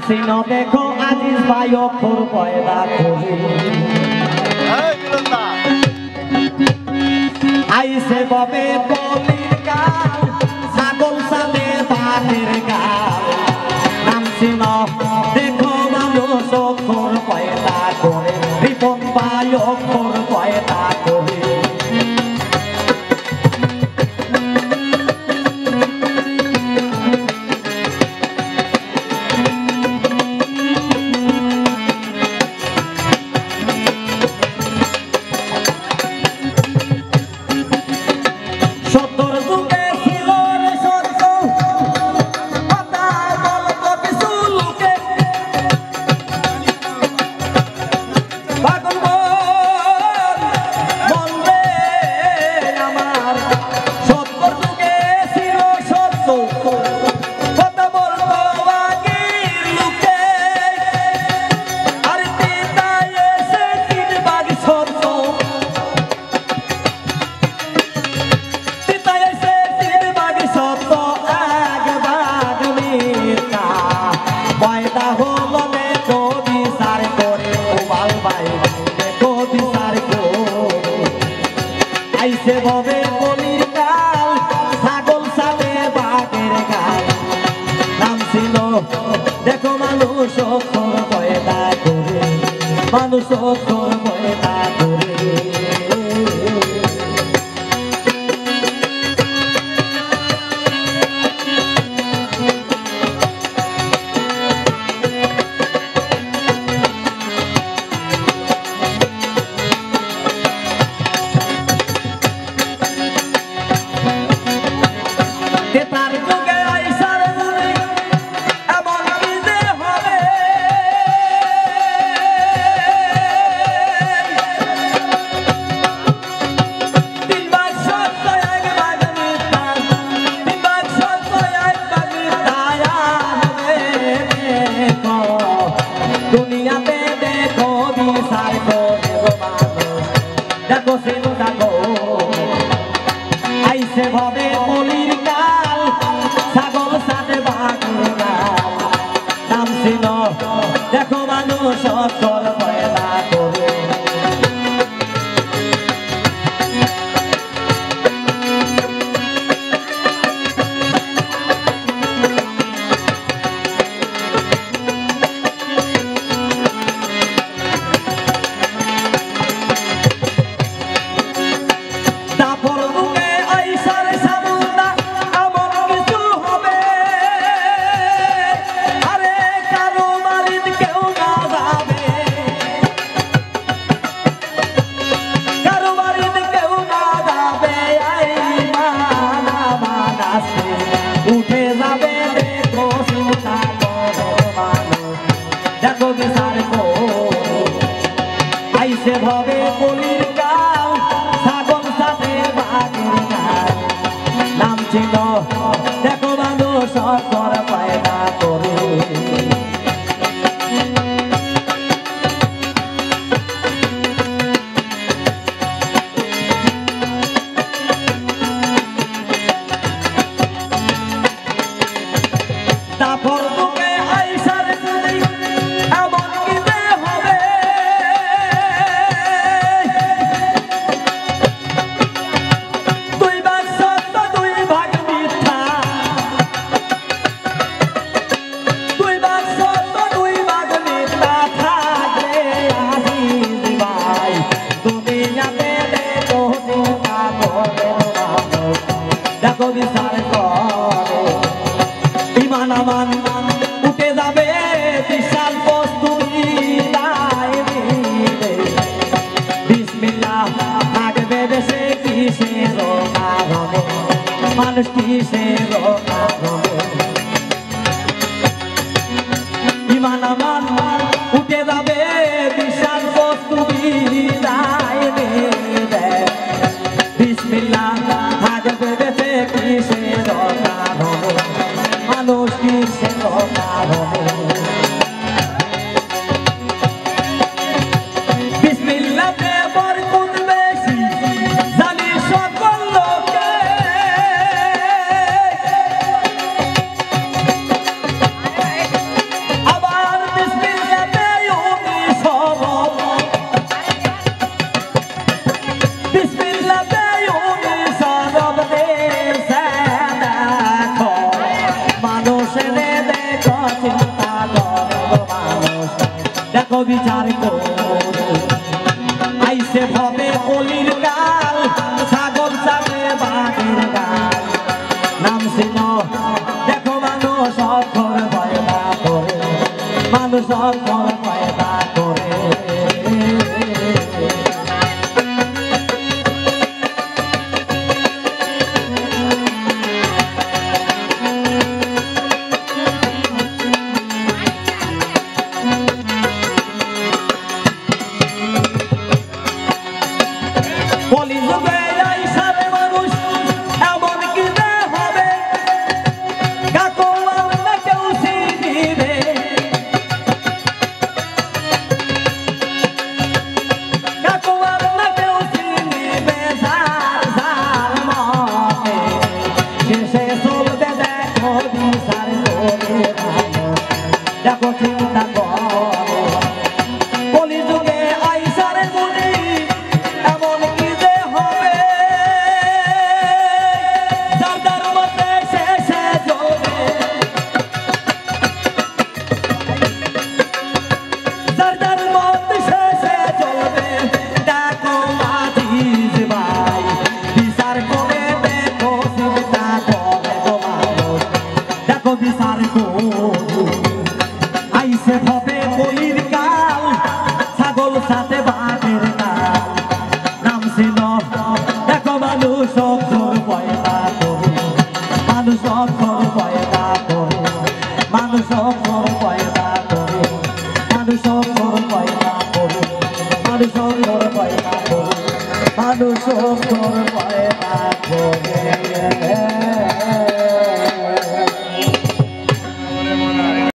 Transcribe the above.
সিনো দেখো আজিজ ভাই অক্ষর পয়দা করে আইসে ববে কলির গাল ছাগল সালে বাঘের গাল নাম সিনো দেখো মানুষ অক্ষর পয়দা করে রিপন ভাই অক্ষর পয়দা করে আইসে ভবে কলির গাল ছাগল সালে বাঘের গাল নাম ছিল দেখো মানুষ অক্ষর পয়দা করে মানুষ অক্ষর পয়দা করে দুনিয়াতে দেখো বিচার করে মানুষ দেখো সিনো দেখো আইসে ভবে কলির গাল ছাগল সাথে বাঘের গাল নাম সিনো দেখো মানুষ অক্ষর পয়দা করে উঠে যাবে দেখো চিন্তা করো মানুষ দেখো বিচার আইসে ভবে কলির গাল ছাগল সাথে বাঘের গাল নাম ছিল দেখো মানুষ অক্ষর পয়দা করে দেখো বিচার করে ইমান আমান উঠে যাবে বিশাল প্রস্তুতি বিসমিল্লাহ থাকবে দেশে কিসের কারণে মানুষ কিসের কারণে ইমান আমান উঠে যাবে বিশাল প্রস্তুতি বিসমিল্লাহ থাকবে দেশে কিসের কারণে মানুষ কিসের কারণে বিসমিল্লাহতে বরকত বেশি জানি সকল লোকে আবার অক্ষর পয়দা করে, মানুষ অক্ষর পয়দা করে। কলিযুগে আইসার মানুষ এমন কি যে হবে, কাকু আর না কেউ চিনিবে। কাকু আর না কেউ চিনিবে, যার যার মতে শেষে চলবে দেখো বিচার করে মানুষ, দেখো চিন্তা করে। কলিযুগে আইসার বুঝি এমন কি যে হবে, যার যার মতে শেষে চলবে, যার যার মতে শেষে চলবে। দেখো আজিজ ভাই বিচার করে দেখো চিন্তা করে গো মানুষ, দেখো বিচার করে। আইসে হবে কলির কাল, ছাগল সাথে বাঘের কাল, নামছিল দেখো মানুষ অক্ষর পয়দা করে, মানুষ অক্ষর পয়দা করে, মানুষ অক্ষর পয়দা করে, মানুষ অক্ষর পয়দা করে, মানুষ অক্ষর পয়দা করে, মানুষ অক্ষর পয়দা করে।